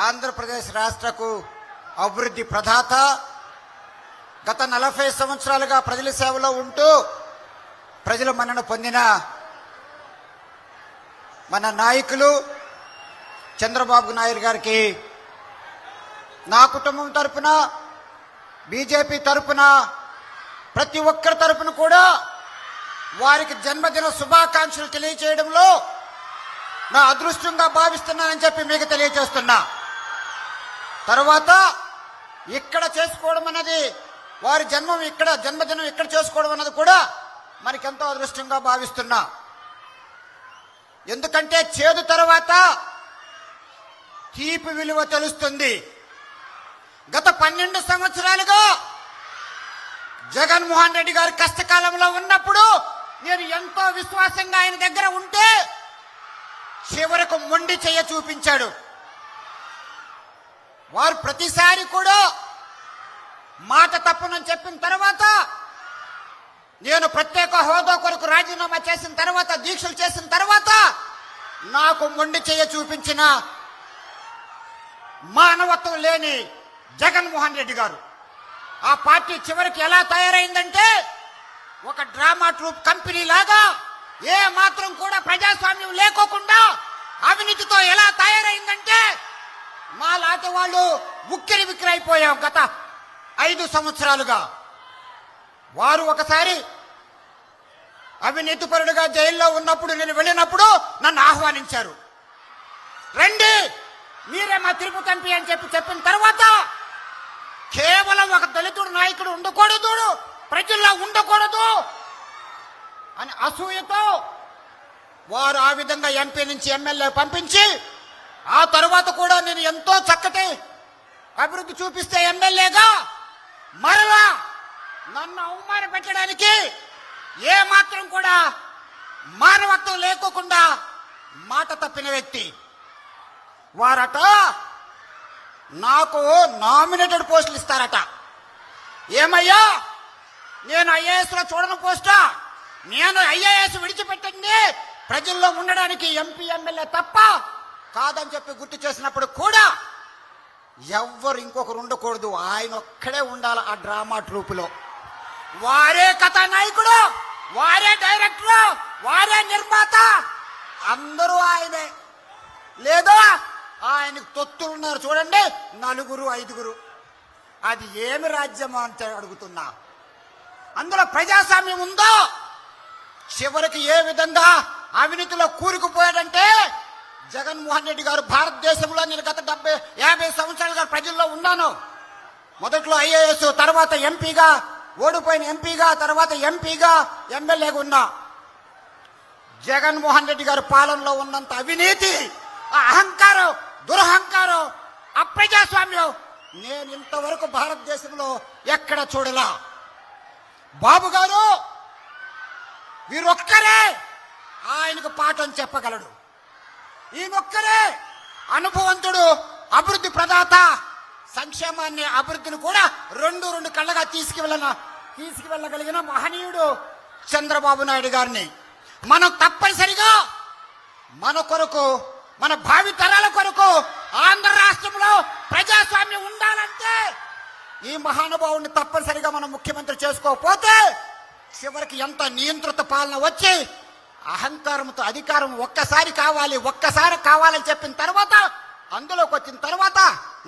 ఆంధ్రప్రదేశ్ రాష్ట్రకు అభివృద్ధి ప్రదాత, గత 40 సంవత్సరాలుగా ప్రజల సేవలో ఉంటూ ప్రజల మన్నన పొందిన మన నాయకులు చంద్రబాబు నాయుడు గారికి నా కుటుంబం తరపున, బీజేపీ తరపున, ప్రతి ఒక్కరి తరపున కూడా వారికి జన్మదిన శుభాకాంక్షలు తెలియజేయడంలో నా అదృష్టంగా భావిస్తున్నానని చెప్పి మీకు తెలియజేస్తున్నా. తర్వాత ఇక్కడ చేసుకోవడం అన్నది, వారి జన్మదినం ఇక్కడ చేసుకోవడం అన్నది కూడా మనకెంతో అదృష్టంగా భావిస్తున్నా. ఎందుకంటే చేదు తర్వాత తీపి విలువ తెలుస్తుంది. గత 12 సంవత్సరాలుగా జగన్మోహన్ రెడ్డి గారు కష్టకాలంలో ఉన్నప్పుడు నేను ఎంతో విశ్వాసంగా ఆయన దగ్గర ఉంటే చివరకు మొండి చెయ్య చూపించాడు. వారు ప్రతిసారి కూడా మాట తప్పునని చెప్పిన తర్వాత, నేను ప్రత్యేక హోదా కొరకు రాజీనామా చేసిన తర్వాత, దీక్షలు చేసిన తర్వాత నాకు మొండి చెయ్య చూపించిన మానవత్వం లేని జగన్మోహన్ రెడ్డి గారు, ఆ పార్టీ చివరికి ఎలా తయారైందంటే ఒక డ్రామా ట్రూప్ కంపెనీ లాగా, ఏ మాత్రం కూడా ప్రజాస్వామ్యం లేకోకుండా అవినీతితో ఎలా తయారైందంటే మా లాంటి వాళ్ళు ఉక్కిరి బిక్కిరి అయిపోయాం. గత 5 సంవత్సరాలుగా వారు ఒకసారి అవినీతిపరుడుగా జైల్లో ఉన్నప్పుడు నేను వెళ్ళినప్పుడు నన్ను ఆహ్వానించారు. రండి మీరే మా తిరుపతి ఎంపీ అని చెప్పిన తర్వాత కేవలం ఒక దళితుడు నాయకుడు ఉండకూడదు, ప్రజల్లో ఉండకూడదు అని అసూయతో వారు ఆ విధంగా ఎంపీ నుంచి ఎమ్మెల్యే పంపించి, ఆ తరువాత కూడా నేను ఎంతో చక్కటి అభివృద్ధి చూపిస్తే ఎమ్మెల్యేగా మరలా నన్ను అవమాన పెట్టడానికి ఏ మాత్రం కూడా మానవత్వం లేకోకుండా మాట తప్పిన వ్యక్తి వారట. నాకు నామినేటెడ్ పోస్టులు ఇస్తారట. ఏమయ్యా, నేను ఐఏఎస్ లో చూడని పోస్టా? నేను ఐఏఎస్ విడిచిపెట్టింది ప్రజల్లో ఉండడానికి, ఎంపీ ఎమ్మెల్యే తప్ప కాదని చెప్పి గుర్తు చేసినప్పుడు కూడా ఎవ్వరు ఇంకొకరు ఉండకూడదు, ఆయన ఒక్కడే ఉండాలి ఆ డ్రామా ట్రూపులో. వారే కథానాయకుడు, వారే డైరెక్టర్, వారే నిర్మాత, అందరూ ఆయనే. లేదా ఆయనకు తొత్తులు ఉన్నారు చూడండి, 4, 5. అది ఏమి రాజ్యం అంటే అడుగుతున్నా. అందులో ప్రజాస్వామ్యం ఉందో? చివరికి ఏ విధంగా అవినీతిలో కూరుకుపోయాడంటే, జగన్మోహన్ రెడ్డి గారు భారతదేశంలో నేను గత 50 సంవత్సరాలుగా ప్రజల్లో ఉన్నాను. మొదట్లో ఐఏఎస్, తర్వాత ఎంపీగా, ఓడిపోయిన ఎంపీగా, తర్వాత ఎంపీగా, ఎమ్మెల్యేగా ఉన్నా. జగన్మోహన్ రెడ్డి గారు పాలనలో ఉన్నంత అవినీతి, అహంకారం, దురహంకారం, అప్రజాస్వామ్యం నేను ఇంతవరకు భారతదేశంలో ఎక్కడ చూడలా. బాబు గారు వీరొక్కరే ఆయనకు పాఠం చెప్పగలడు. ఈయనొక్కరే అనుభవంతుడు, అభివృద్ధి ప్రదాత, సంక్షేమాన్ని అభివృద్ధిని కూడా రెండు కళ్ళగా తీసుకువెళ్ళగలిగిన మహనీయుడు చంద్రబాబు నాయుడు గారిని మనం తప్పనిసరిగా మన కొరకు, మన భావి తరాల కొరకు ఆంధ్ర రాష్ట్రంలో ప్రజాస్వామ్యం ఉండాలంటే ఈ మహానుభావుడిని తప్పనిసరిగా మనం ముఖ్యమంత్రి చేసుకోకపోతే చివరికి ఎంత నియంత్రిత పాలన వచ్చి అహంకారంతో అధికారం ఒక్కసారి కావాలని చెప్పిన తర్వాత, అందులోకి వచ్చిన తర్వాత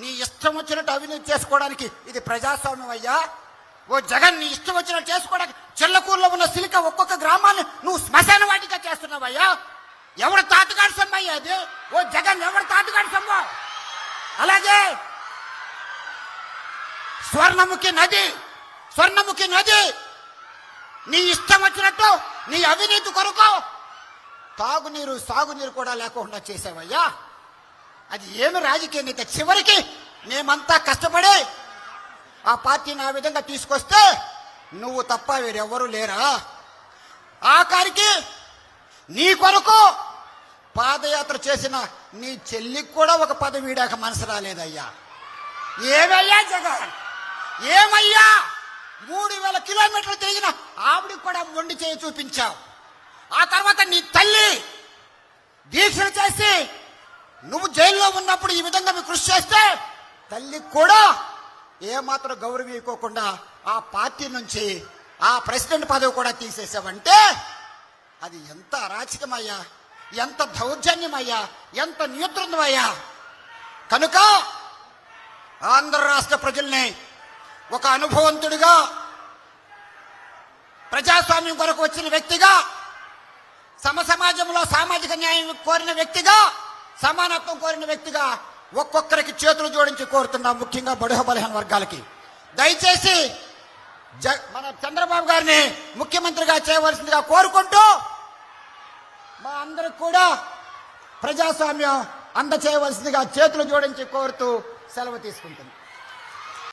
నీ ఇష్టం వచ్చినట్టు అవినీతి చేసుకోవడానికి ఇది ప్రజాస్వామ్యం అయ్యా? ఓ జగన్, నీ ఇష్టం వచ్చినట్టు చేసుకోవడానికి చెల్లకూరులో ఉన్న సిలిక ఒక్కొక్క గ్రామాన్ని నువ్వు శ్మశాన వాటిగా చేస్తున్నావయ్యా. ఎవడు తాతగాడి సొమ్ము అయ్యా అది? ఓ జగన్, ఎవడు తాతగాడి సొమ్ము? అలాగే స్వర్ణముఖి నది నీ ఇష్టం వచ్చినట్టు నీ అవినీతి కొరకు తాగునీరు, సాగునీరు కూడా లేకుండా చేసావయ్యా. అది ఏమి రాజకీయ నీతి? చివరికి మేమంతా కష్టపడి ఆ పార్టీని ఆ విధంగా తీసుకొస్తే నువ్వు తప్ప వేరెవ్వరూ లేరా? ఆఖరికి నీ కొరకు పాదయాత్ర చేసిన నీ చెల్లికి కూడా ఒక పదవి వీడాక మనసు రాలేదయ్యా. ఏమయ్యా జగన్, ఏమయ్యా? 3000 కిలోమీటర్లు తిరిగిన ఆవిడికి కూడా మొండి చేయి చూపించావు. ఆ తర్వాత నీ తల్లి దీక్షలు చేసి నువ్వు జైల్లో ఉన్నప్పుడు ఈ విధంగా మీ కృషి చేస్తే తల్లికి కూడా ఏమాత్రం గౌరవం ఇవ్వకుండా ఆ పార్టీ నుంచి ఆ ప్రెసిడెంట్ పదవి కూడా తీసేసావంటే అది ఎంత అరాచకమయ్యా, ఎంత దౌర్జన్యమయ్యా, ఎంత నియంత్రణమయ్యా. కనుక ఆంధ్ర రాష్ట్ర ప్రజల్ని ఒక అనుభవంతుడిగా, ప్రజాస్వామ్యం కొరకు వచ్చిన వ్యక్తిగా, సమాజంలో సామాజిక న్యాయం కోరిన వ్యక్తిగా, సమానత్వం కోరిన వ్యక్తిగా ఒక్కొక్కరికి చేతులు జోడించి కోరుతున్నాం. ముఖ్యంగా బడుగు బలహీన వర్గాలకి దయచేసి మన చంద్రబాబు గారిని ముఖ్యమంత్రిగా చేయవలసిందిగా కోరుకుంటూ మా అందరికి కూడా ప్రజాస్వామ్యం అందచేయవలసిందిగా చేతులు జోడించి కోరుతూ సెలవు తీసుకుంటుంది.